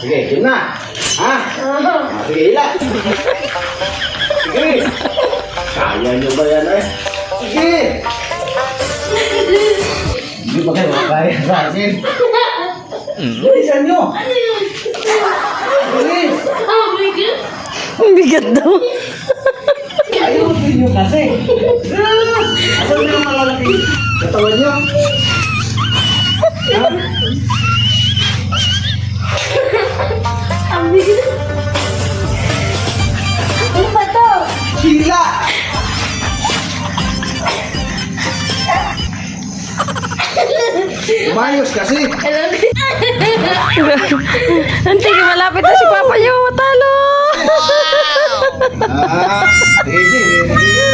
Sige, yun na. Ha? Sige, hila. Sige. Kaya nyo ba yan eh? Sige. Hindi ba kayo makakaya sa akin? Bilisan nyo. Bilis. Ang bigat daw. Ayusin nyo kasi. Asan nyo malalaki katawan nyo? Ha? Ang bigat. Ano ba to? Hila. Umayos kasi. Antik, malapit na si Papa niyo matalo. Ah, sige, sige. Sige.